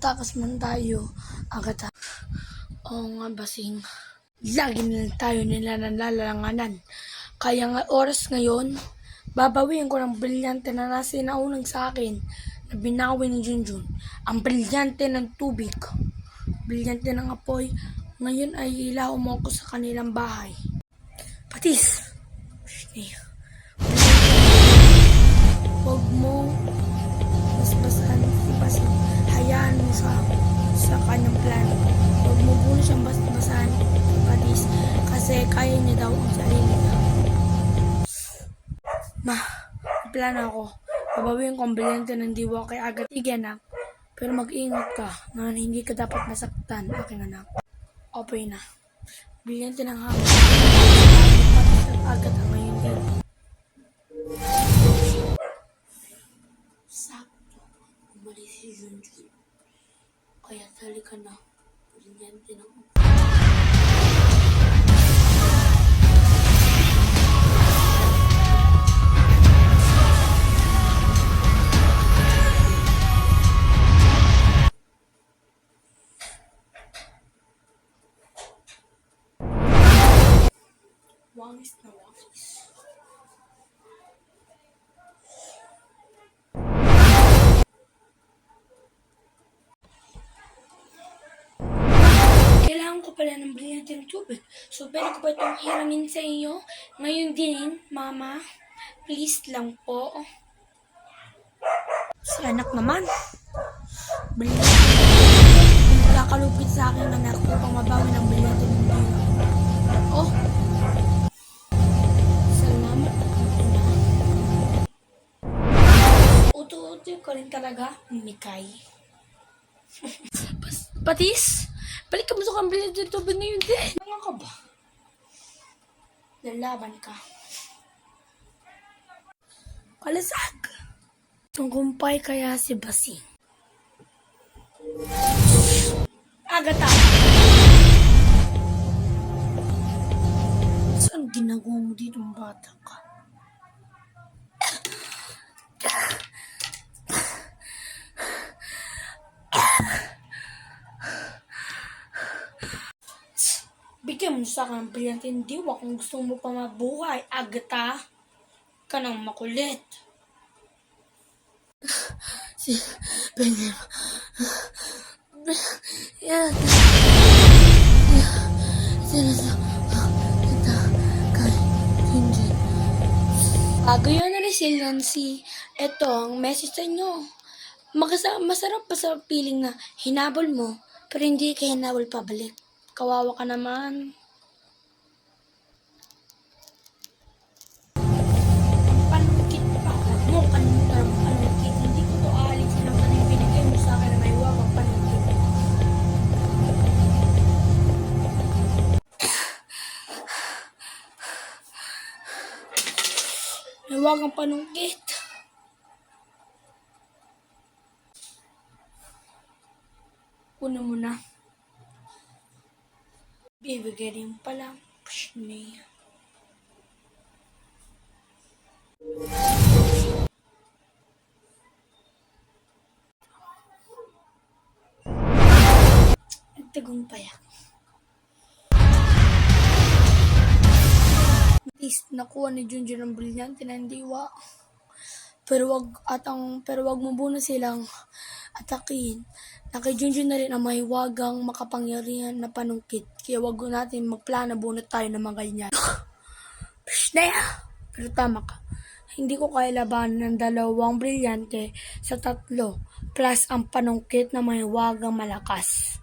Takas man tayo, agad. Oo nga, basing. Lagi na lang tayo nila nalalalanganan. Kaya nga oras ngayon, babawiin ko ng brilyante na nasa naunang sa akin na binawi ni Junjun. Ang brilyante ng tubig, brilyante ng apoy. Ngayon ay ilaw mo ko sa kanilang bahay. Patis! Huwag mo basbasan si Basing. Hayaan mo siya sa kanyang plano. Huwag mo muna siyang basbasan, Patis, kasi kaya niya daw ang sarili niya. May plano ako. Babawiin ko ang brilyante ng diwa kay Agat. Sige anak, pero mag-ingat ka na hindi ka dapat masaktan, aking anak. Okay na. Brilyante ng hangin. Patis at Agat ang ngayon din. Sakto, umalis si Junjun. Kaya tali ka na, brilyante ng wangis na wangis. Kailangan ko pala ng brilyante ng tubig. So, pwede ko ba itong hiramin sa inyo? Ngayon din, Mama. Please lang po. Si anak naman. Brilyante. Kakalupit sa akin anak upang mabawi ng brilyante ng diwa. Oh! Salamat. Uto-uto ko rin talaga, Mikay. Patis! Balik ka mo sa kambili ng tubig ngayon din. Ano ka ba? Lalaban ka. Kalasag. Tungkumpay kaya si Basing. Agata! Saan ginagawa mo dito ang bata ka? Bigyan mo sa akin ng brilyante ng diwa kung gusto mo pa mabuhay, Agata. Ka nang makulit. Si Benjamin. Yan. Kita kay Junjun. Bago yun na resiliency, ito ang message sa inyo. Masarap pa sa feeling na hinabol mo, pero hindi ka hinabol pabalik. Kawawa ka naman. Panungkit pa. Huwag mo kalimutan ang panungkit. Hindi ko to aalisin ang kanang binigay mo sa akin na may huwag panungkit. May huwag ang panungkit. Una mo na. Bibigay rin pala. Push me. Nagtagumpay ako. At least nakuha ni Junjun ang brilyante ng diwa. Pero wag mo muna silang atakin. Na kay Junjun na rin ang mahiwagang makapangyarihan na panungkit. Kaya wag natin magplano bunot tayo ng mga ganyan. Pero tama ka. Hindi ko kaya labanan ng 2 brilyante sa 3 plus ang panungkit na mahiwagang malakas.